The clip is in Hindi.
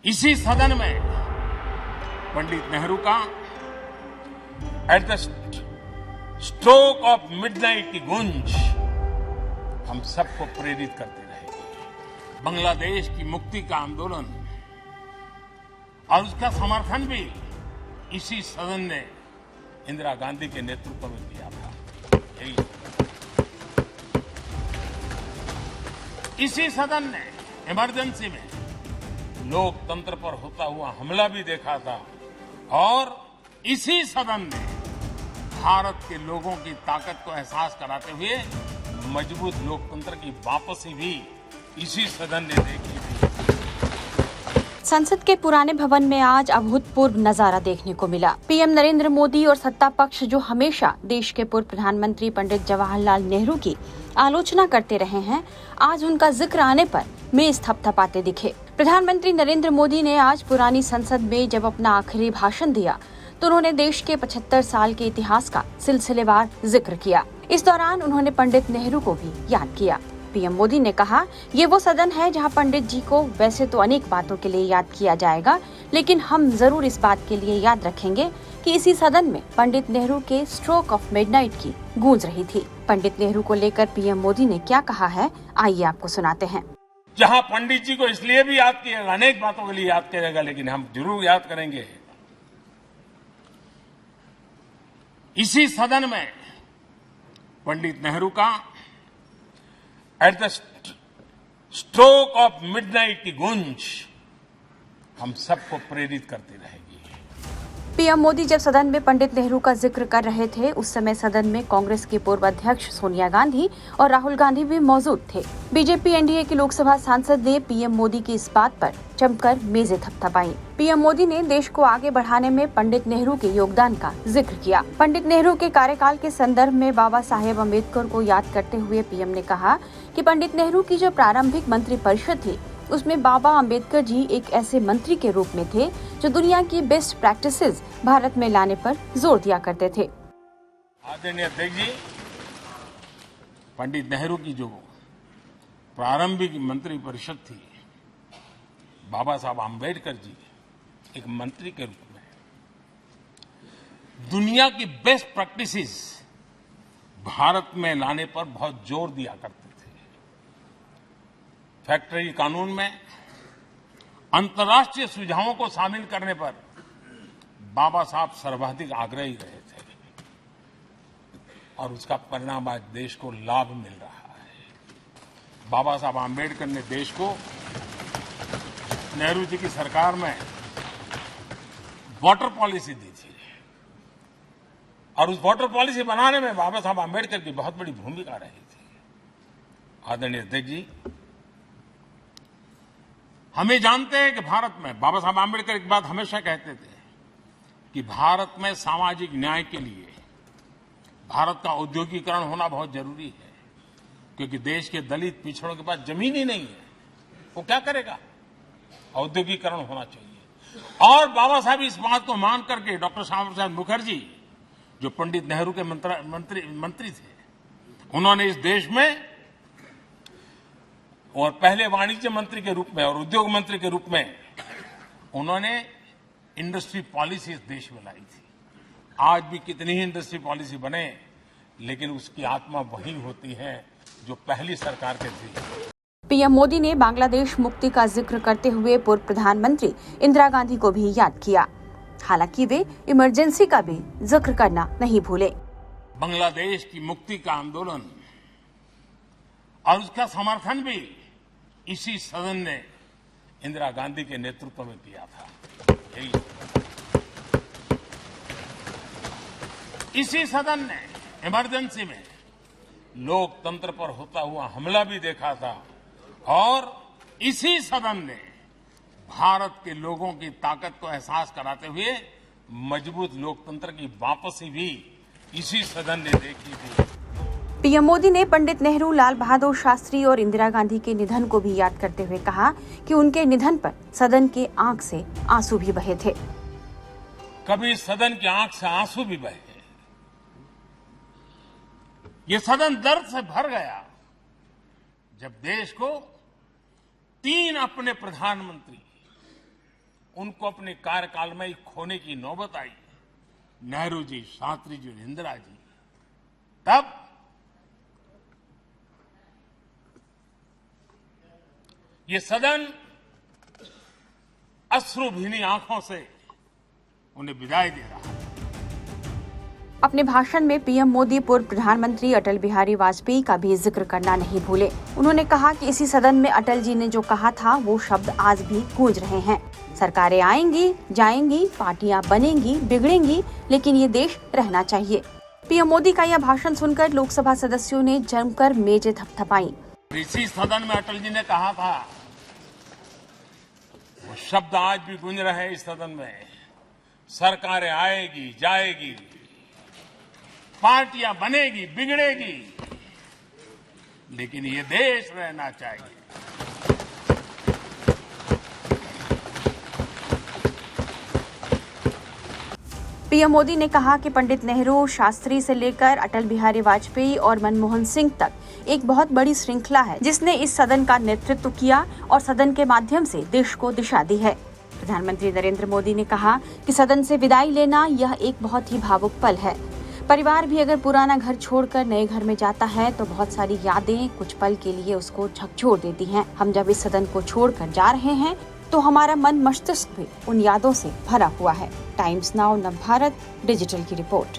इसी सदन में पंडित नेहरू का at the stroke of midnight की गूंज हम सबको प्रेरित करती रहेगी। बांग्लादेश की मुक्ति का आंदोलन और उसका समर्थन भी इसी सदन ने इंदिरा गांधी के नेतृत्व में किया था। इसी सदन ने इमरजेंसी में लोकतंत्र पर होता हुआ हमला भी देखा था और इसी सदन ने भारत के लोगों की ताकत को एहसास कराते हुए मजबूत लोकतंत्र की वापसी भी इसी सदन ने देखी थी। संसद के पुराने भवन में आज अभूतपूर्व नजारा देखने को मिला। पीएम नरेंद्र मोदी और सत्ता पक्ष जो हमेशा देश के पूर्व प्रधानमंत्री पंडित जवाहरलाल नेहरू की आलोचना करते रहे हैं, आज उनका जिक्र आने पर मेज थपथपाते दिखे। प्रधानमंत्री नरेंद्र मोदी ने आज पुरानी संसद में जब अपना आखिरी भाषण दिया तो उन्होंने देश के 75 साल के इतिहास का सिलसिलेवार जिक्र किया। इस दौरान उन्होंने पंडित नेहरू को भी याद किया। पीएम मोदी ने कहा, ये वो सदन है जहां पंडित जी को वैसे तो अनेक बातों के लिए याद किया जाएगा, लेकिन हम जरूर इस बात के लिए याद रखेंगे कि इसी सदन में पंडित नेहरू के स्ट्रोक ऑफ मिडनाइट की गूंज रही थी। पंडित नेहरू को लेकर पीएम मोदी ने क्या कहा है, आइए आपको सुनाते हैं। जहां पंडित जी को इसलिए भी याद किया, अनेक बातों के लिए याद किया जाएगा, लेकिन हम जरूर याद करेंगे इसी सदन में पंडित नेहरू का at the stroke of midnight की गूंज हम सबको प्रेरित करती रहेगी। पीएम मोदी जब सदन में पंडित नेहरू का जिक्र कर रहे थे, उस समय सदन में कांग्रेस की पूर्व अध्यक्ष सोनिया गांधी और राहुल गांधी भी मौजूद थे। बीजेपी एनडीए के लोकसभा सांसद ने पीएम मोदी की इस बात पर जमकर मेजें थपथपाई। पीएम मोदी ने देश को आगे बढ़ाने में पंडित नेहरू के योगदान का जिक्र किया। पंडित नेहरू के कार्यकाल के संदर्भ में बाबा साहेब अम्बेडकर को याद करते हुए पीएम ने कहा कि पंडित नेहरू की जो प्रारंभिक मंत्रिपरिषद थी, उसमें बाबा अम्बेडकर जी एक ऐसे मंत्री के रूप में थे जो दुनिया की बेस्ट प्रैक्टिसेस भारत में लाने पर जोर दिया करते थे। आदरणीय अध्यक्ष जी, पंडित नेहरू की जो प्रारंभिक मंत्रिपरिषद थी, बाबा साहब अम्बेडकर जी एक मंत्री के रूप में दुनिया की बेस्ट प्रैक्टिसेस भारत में लाने पर बहुत जोर दिया करते थे। फैक्ट्री कानून में अंतर्राष्ट्रीय सुझावों को शामिल करने पर बाबा साहब सर्वाधिक आग्रही रहे थे और उसका परिणाम आज देश को लाभ मिल रहा है। बाबा साहब आम्बेडकर ने देश को नेहरू जी की सरकार में वाटर पॉलिसी दी थी और उस वाटर पॉलिसी बनाने में बाबा साहब आम्बेडकर की बहुत बड़ी भूमिका रही थी। आदरणीय अध्यक्ष जी, हम ये जानते हैं कि भारत में बाबा साहब आम्बेडकर एक बात हमेशा कहते थे कि भारत में सामाजिक न्याय के लिए भारत का औद्योगिकरण होना बहुत जरूरी है, क्योंकि देश के दलित पिछड़ों के पास जमीन ही नहीं है, वो क्या करेगा? औद्योगिकरण होना चाहिए। और बाबा साहब इस बात को मान करके डॉक्टर श्यामा प्रसाद मुखर्जी जो पंडित नेहरू के मंत्री थे, उन्होंने इस देश में और पहले वाणिज्य मंत्री के रूप में और उद्योग मंत्री के रूप में उन्होंने इंडस्ट्री पॉलिसी इस देश में लाई थी। आज भी कितनी ही इंडस्ट्री पॉलिसी बने, लेकिन उसकी आत्मा वही होती है जो पहली सरकार के थी। पीएम मोदी ने बांग्लादेश मुक्ति का जिक्र करते हुए पूर्व प्रधानमंत्री इंदिरा गांधी को भी याद किया। हालांकि वे इमरजेंसी का भी जिक्र करना नहीं भूले। बांग्लादेश की मुक्ति का आंदोलन और उसका समर्थन भी इसी सदन ने इंदिरा गांधी के नेतृत्व में किया था। इसी सदन ने इमरजेंसी में लोकतंत्र पर होता हुआ हमला भी देखा था और इसी सदन ने भारत के लोगों की ताकत को एहसास कराते हुए मजबूत लोकतंत्र की वापसी भी इसी सदन ने देखी थी। पीएम मोदी ने पंडित नेहरू, लाल बहादुर शास्त्री और इंदिरा गांधी के निधन को भी याद करते हुए कहा कि उनके निधन पर सदन के आंख से आंसू भी बहे थे। कभी सदन की आंख से आंसू भी बहे। ये सदन दर्द से भर गया जब देश को 3 अपने प्रधानमंत्री उनको अपने कार्यकाल में ही खोने की नौबत आई। नेहरू जी, शास्त्री जी और इंदिरा जी, तब ये सदन अश्रुभीनी आंखों से उन्हें विदाई दे रहा है। अपने भाषण में पीएम मोदी पूर्व प्रधानमंत्री अटल बिहारी वाजपेयी का भी जिक्र करना नहीं भूले। उन्होंने कहा कि इसी सदन में अटल जी ने जो कहा था वो शब्द आज भी गूंज रहे हैं। सरकारें आएंगी, जाएंगी, पार्टियां बनेंगी, बिगड़ेंगी, लेकिन ये देश रहना चाहिए। पीएम मोदी का यह भाषण सुनकर लोकसभा सदस्यों ने जमकर मेजें थपथपाई। इसी सदन में अटल जी ने कहा था, वो शब्द आज भी गूंज रहे हैं इस सदन में। सरकारें आएगी, जाएगी, पार्टियां बनेगी, बिगड़ेगी, लेकिन ये देश रहना चाहिए। पीएम मोदी ने कहा कि पंडित नेहरू, शास्त्री से लेकर अटल बिहारी वाजपेयी और मनमोहन सिंह तक एक बहुत बड़ी श्रृंखला है जिसने इस सदन का नेतृत्व किया और सदन के माध्यम से देश को दिशा दी है। प्रधानमंत्री नरेंद्र मोदी ने कहा कि सदन से विदाई लेना यह एक बहुत ही भावुक पल है। परिवार भी अगर पुराना घर छोड़कर नए घर में जाता है तो बहुत सारी यादें कुछ पल के लिए उसको झकझोर देती हैं। हम जब इस सदन को छोड़कर जा रहे हैं तो हमारा मन मस्तिष्क भी उन यादों से भरा हुआ है। टाइम्स नाउ नवभारत डिजिटल की रिपोर्ट।